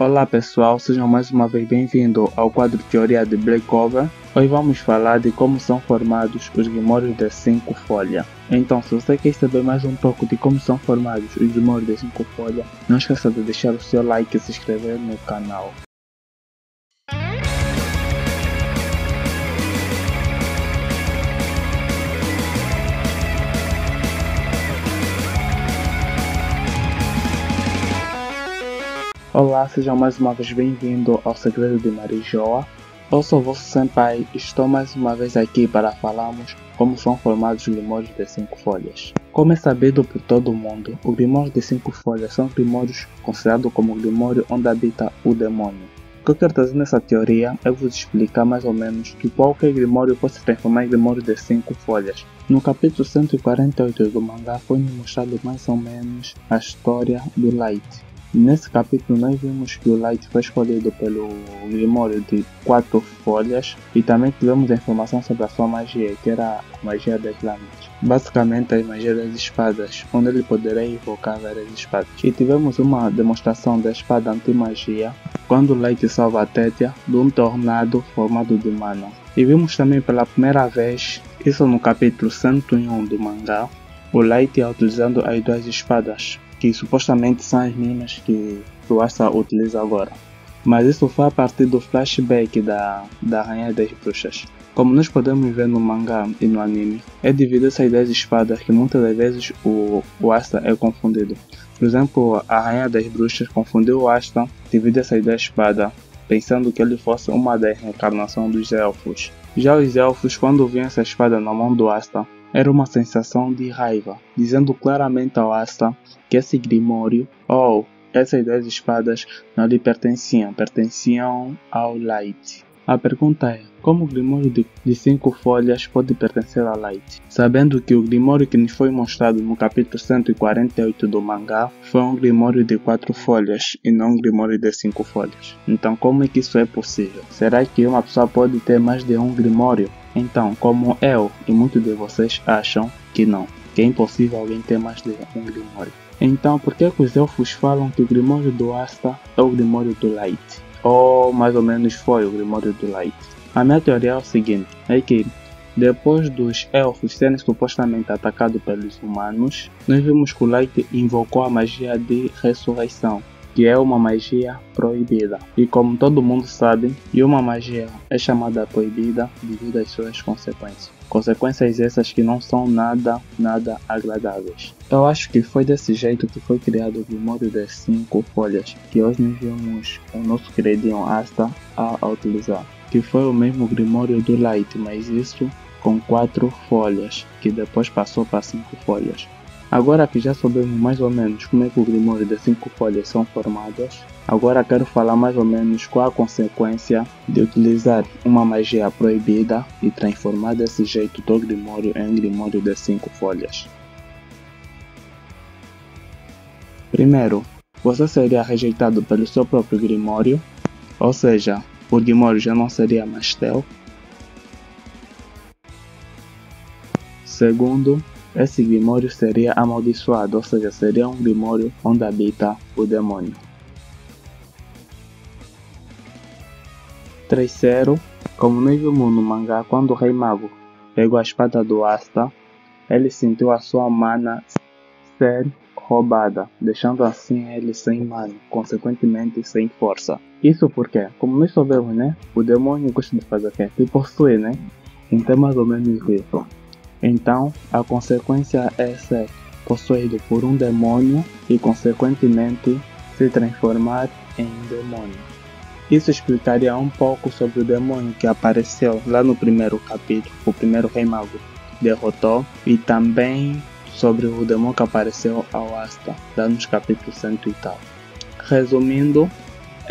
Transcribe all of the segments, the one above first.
Olá pessoal, sejam mais uma vez bem-vindos ao quadro Teoria de Blackcover. Hoje vamos falar de como são formados os grimórios de 5 folhas. Então, se você quer saber mais um pouco de como são formados os grimórios de 5 folhas, não esqueça de deixar o seu like e se inscrever no canal. Olá, sejam mais uma vez bem-vindos ao Segredo de Marijoa. Eu sou o vosso senpai e estou mais uma vez aqui para falarmos como são formados os grimórios de 5 folhas. Como é sabido por todo mundo, os grimórios de 5 folhas são grimórios considerados como o grimório onde habita o demônio. O que eu quero trazer nessa teoria é vos explicar mais ou menos que qualquer grimório pode se transformar em grimório de 5 folhas. No capítulo 148 do mangá foi mostrado mais ou menos a história do Light. Nesse capítulo nós vimos que o Light foi escolhido pelo grimório de 4 folhas e também tivemos a informação sobre a sua magia, que era a magia das lâminas. Basicamente a magia das espadas, onde ele poderia invocar várias espadas. E tivemos uma demonstração da espada anti-magia, quando o Light salva a Tétia de um tornado formado de mana. E vimos também pela primeira vez, isso no capítulo 101 do mangá, o Light utilizando as duas espadas, que supostamente são as mesmas que o Asta utiliza agora. Mas isso foi a partir do flashback da Rainha das Bruxas. Como nós podemos ver no mangá e no anime, é devido a essas 10 espadas que muitas das vezes o Asta é confundido. Por exemplo, a Rainha das Bruxas confundiu o Asta devido a essas 10 espadas, pensando que ele fosse uma da reencarnação dos elfos. Já os elfos, quando viam essa espada na mão do Asta, era uma sensação de raiva, dizendo claramente ao Asta que esse grimório, ou essas 10 espadas, não lhe pertenciam ao Light. A pergunta é, como o grimório de 5 folhas pode pertencer ao Light? Sabendo que o grimório que nos foi mostrado no capítulo 148 do mangá foi um grimório de 4 folhas e não um grimório de 5 folhas. Então como é que isso é possível? Será que uma pessoa pode ter mais de um grimório? Então, como eu e muitos de vocês acham que não, que é impossível alguém ter mais de um grimório. Então, por que os elfos falam que o grimório do Asta é o grimório do Light? Ou mais ou menos foi o grimório do Light? A minha teoria é o seguinte, é que depois dos elfos serem supostamente atacados pelos humanos, nós vimos que o Light invocou a magia de ressurreição, que é uma magia proibida. E como todo mundo sabe, uma magia é chamada proibida devido às suas consequências. Consequências essas que não são nada agradáveis. Eu acho que foi desse jeito que foi criado o grimório das 5 folhas, que hoje nós vimos o nosso queridinho Asta a utilizar. Que foi o mesmo grimório do Light, mas isso com 4 folhas, que depois passou para 5 folhas. Agora que já sabemos mais ou menos como é que o grimório de 5 folhas são formados, agora quero falar mais ou menos qual a consequência de utilizar uma magia proibida e transformar desse jeito o grimório em um grimório de 5 folhas. Primeiro, você seria rejeitado pelo seu próprio grimório, ou seja, o grimório já não seria mais teu. Segundo, esse grimório seria amaldiçoado, ou seja, seria um grimório onde habita o demônio. Terceiro, como nós vimos no mangá, quando o Rei Mago pegou a espada do Asta, ele sentiu a sua mana ser roubada, deixando assim ele sem mana, consequentemente sem força. Isso porque, como nós sabemos, né, o demônio gosta de fazer o quê? Se possui, né? Então mais ou menos isso. Então, a consequência é ser possuído por um demônio e, consequentemente, se transformar em demônio. Isso explicaria um pouco sobre o demônio que apareceu lá no primeiro capítulo, o primeiro Rei Mago derrotou, e também sobre o demônio que apareceu ao Asta, lá nos capítulos 100 e tal. Resumindo,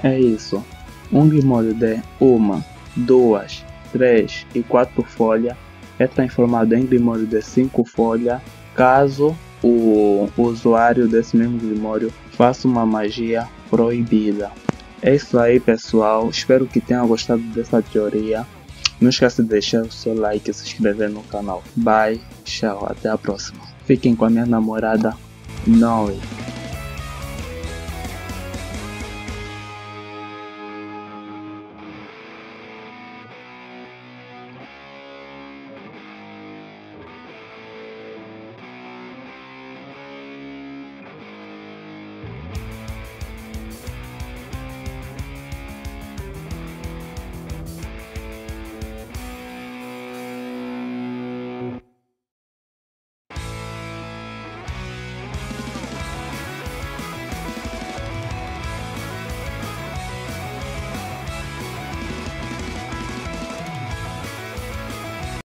é isso. Um grimório de 1, 2, 3 e 4 folhas é transformado em grimório de 5 folhas caso o usuário desse mesmo grimório faça uma magia proibida. É isso aí pessoal, espero que tenham gostado dessa teoria. Não esqueça de deixar o seu like e se inscrever no canal. Bye, tchau, até a próxima. Fiquem com a minha namorada Noe.